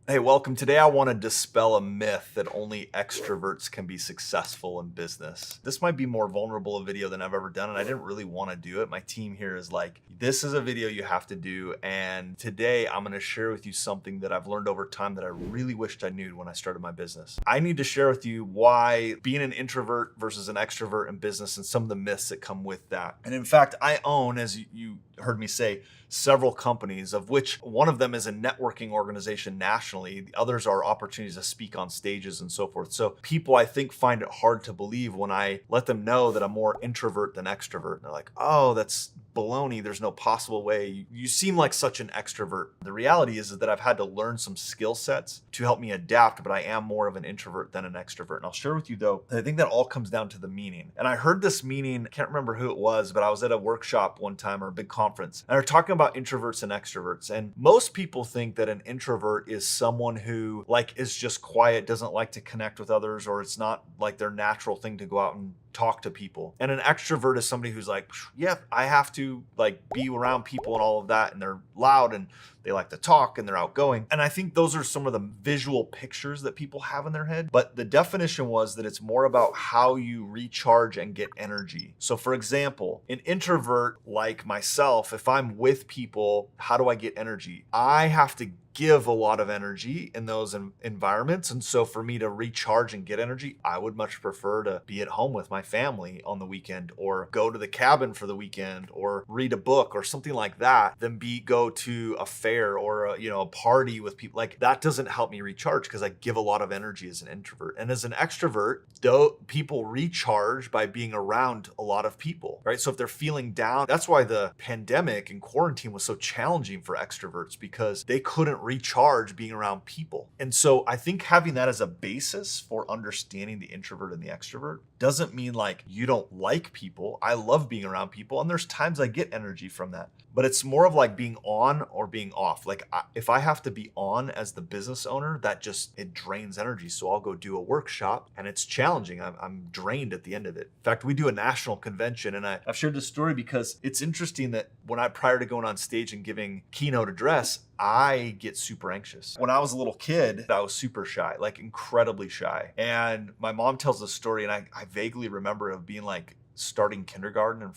Hey, welcome. Today I want to dispel a myth that only extroverts can be successful in business. This might be more vulnerable a video than I've ever done, and I didn't really want to do it. My team here is like, this is a video you have to do, and today I'm going to share with you something that I've learned over time that I really wished I knew when I started my business. I need to share with you why being an introvert versus an extrovert in business and some of the myths that come with that. And in fact, I own, as you heard me say, several companies, of which one of them is a networking organization nationally. The others are opportunities to speak on stages and so forth. So people, I think, find it hard to believe when I let them know that I'm more introvert than extrovert. And they're like, oh, that's baloney. There's no possible way. You seem like such an extrovert. The reality is that I've had to learn some skill sets to help me adapt, but I am more of an introvert than an extrovert. And I'll share with you, though, I think that all comes down to the meaning. And I heard this meaning, I can't remember who it was, but I was at a workshop one time or a big conference, and they're talking about introverts and extroverts. And most people think that an introvert is someone who is just quiet, doesn't like to connect with others, or it's not like their natural thing to go out and talk to people. And an extrovert is somebody who's like, yeah, I have to be around people and all of that, and they're loud and they like to talk and they're outgoing. And I think those are some of the visual pictures that people have in their head. But the definition was that it's more about how you recharge and get energy. So for example, an introvert like myself, if I'm with people, how do I get energy? I have to give a lot of energy in those environments. And so for me to recharge and get energy, I would much prefer to be at home with my family on the weekend, or go to the cabin for the weekend, or read a book or something like that, than go to a fair or a party with people. Like, that doesn't help me recharge because I give a lot of energy as an introvert. And as an extrovert, though, people recharge by being around a lot of people, right? So if they're feeling down, that's why the pandemic and quarantine was so challenging for extroverts, because they couldn't recharge being around people. And so I think having that as a basis for understanding the introvert and the extrovert doesn't mean you don't like people. I love being around people, and there's times I get energy from that. But it's more of being on or being off. If I have to be on as the business owner, it drains energy. So I'll go do a workshop, and it's challenging. I'm drained at the end of it. In fact, we do a national convention, and I've shared this story because it's interesting that prior to going on stage and giving keynote address, I get super anxious. When I was a little kid, I was super shy, incredibly shy. And my mom tells this story, and I vaguely remember of being starting kindergarten,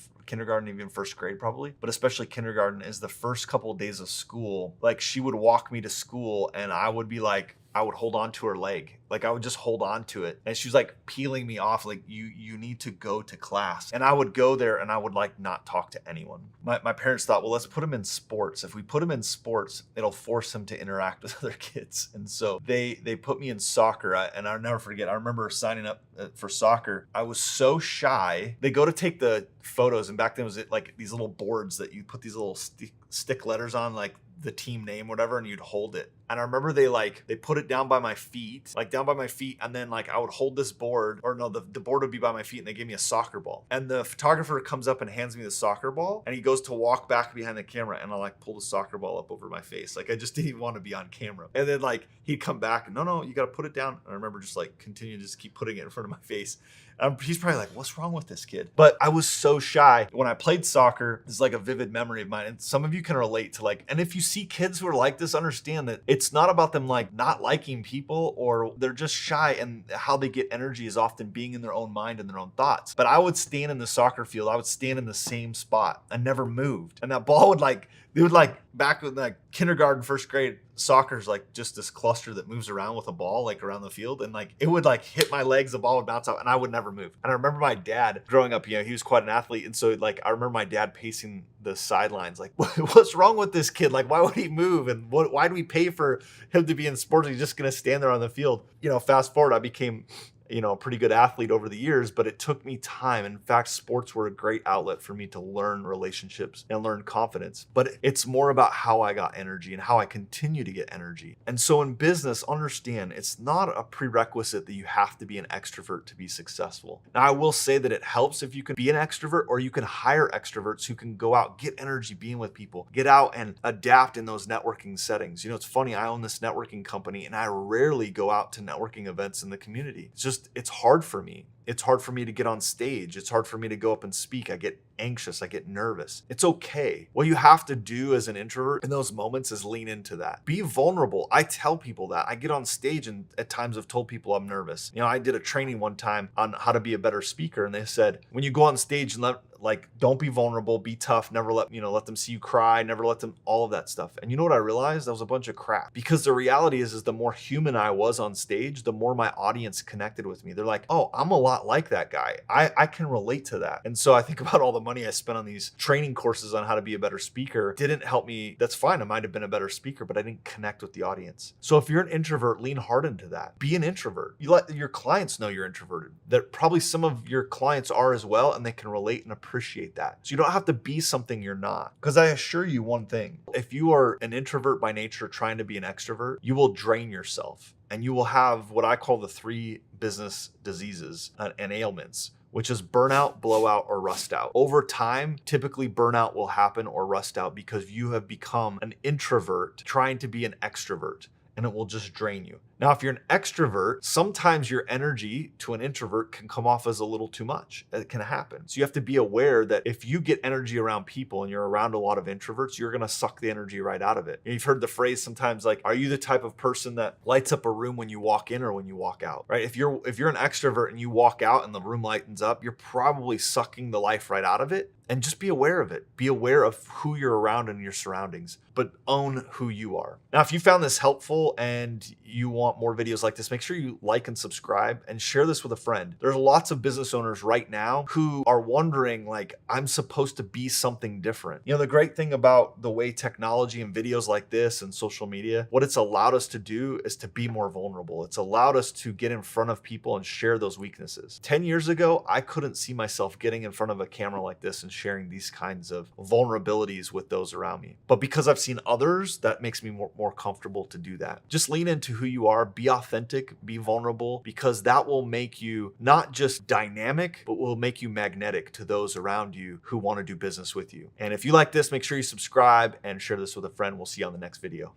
even first grade probably, but especially kindergarten, is the first couple of days of school. She would walk me to school, and I would be I would hold on to her leg. I would just hold on to it. And she was peeling me off, you need to go to class. And I would go there, and I would not talk to anyone. My parents thought, well, let's put him in sports. If we put him in sports, it'll force him to interact with other kids. And so they put me in soccer. And I'll never forget, I remember signing up for soccer. I was so shy. They go to take the photos, and back then it was these little boards that you put these little stick letters on, the team name, whatever, and you'd hold it. And I remember they put it down by my feet, and then I would hold this board, or no, the board would be by my feet, and they gave me a soccer ball. And the photographer comes up and hands me the soccer ball, and he goes to walk back behind the camera, and I pull the soccer ball up over my face. I just didn't even want to be on camera. And then he'd come back, and no, you got to put it down. And I remember just continue to just keep putting it in front of my face. He's probably what's wrong with this kid? But I was so shy. When I played soccer, it's a vivid memory of mine. And some of you can relate to and if you see kids who are like this, understand that it's not about them not liking people, or they're just shy, and how they get energy is often being in their own mind and their own thoughts. But I would stand in the soccer field. I would stand in the same spot. I never moved. And that ball would they would back with kindergarten, first grade, soccer's just this cluster that moves around with a ball around the field, and it would hit my legs, the ball would bounce out, and I would never move. And I remember my dad growing up, he was quite an athlete, and so I remember my dad pacing the sidelines what's wrong with this kid? Why would he move? And why do we pay for him to be in sports? He's just gonna stand there on the field. Fast forward, I became a pretty good athlete over the years, but it took me time. In fact, sports were a great outlet for me to learn relationships and learn confidence. But it's more about how I got energy and how I continue to get energy. And so in business, understand it's not a prerequisite that you have to be an extrovert to be successful. Now, I will say that it helps if you can be an extrovert, or you can hire extroverts who can go out, get energy being with people, get out and adapt in those networking settings. It's funny, I own this networking company, and I rarely go out to networking events in the community. It's hard for me. It's hard for me to get on stage. It's hard for me to go up and speak. I get anxious. I get nervous. It's okay. What you have to do as an introvert in those moments is lean into that. Be vulnerable. I tell people that. I get on stage and at times I've told people I'm nervous. You know, I did a training one time on how to be a better speaker, and they said, when you go on stage and don't be vulnerable, be tough, never let them see you cry, never let them, all of that stuff. And you know what I realized? That was a bunch of crap. Because the reality is the more human I was on stage, the more my audience connected with me. They're like, oh, I'm a lot like that guy. I can relate to that. And so I think about all the money I spent on these training courses on how to be a better speaker. Didn't help me. That's fine. I might have been a better speaker, but I didn't connect with the audience. So if you're an introvert, lean hard into that. Be an introvert. You let your clients know you're introverted. That probably some of your clients are as well, and they can relate and appreciate that. So you don't have to be something you're not. Because I assure you one thing, if you are an introvert by nature trying to be an extrovert, you will drain yourself and you will have what I call the 3 business diseases and ailments, which is burnout, blowout, or rust out. Over time, typically burnout will happen or rust out because you have become an introvert trying to be an extrovert, and it will just drain you. Now, if you're an extrovert, sometimes your energy to an introvert can come off as a little too much. It can happen. So you have to be aware that if you get energy around people and you're around a lot of introverts, you're gonna suck the energy right out of it. And you've heard the phrase sometimes like, are you the type of person that lights up a room when you walk in or when you walk out, right? If you're an extrovert and you walk out and the room lightens up, you're probably sucking the life right out of it. And just be aware of it. Be aware of who you're around in your surroundings, but own who you are. Now, if you found this helpful and you want more videos like this, make sure you like and subscribe and share this with a friend. There's lots of business owners right now who are wondering, like, I'm supposed to be something different. You know, the great thing about the way technology and videos like this and social media, what it's allowed us to do is to be more vulnerable. It's allowed us to get in front of people and share those weaknesses. 10 years ago, I couldn't see myself getting in front of a camera like this and sharing these kinds of vulnerabilities with those around me. But because I've seen others, that makes me more comfortable to do that. Just lean into who you are, be authentic, be vulnerable, because that will make you not just dynamic, but will make you magnetic to those around you who want to do business with you. And if you like this, make sure you subscribe and share this with a friend. We'll see you on the next video.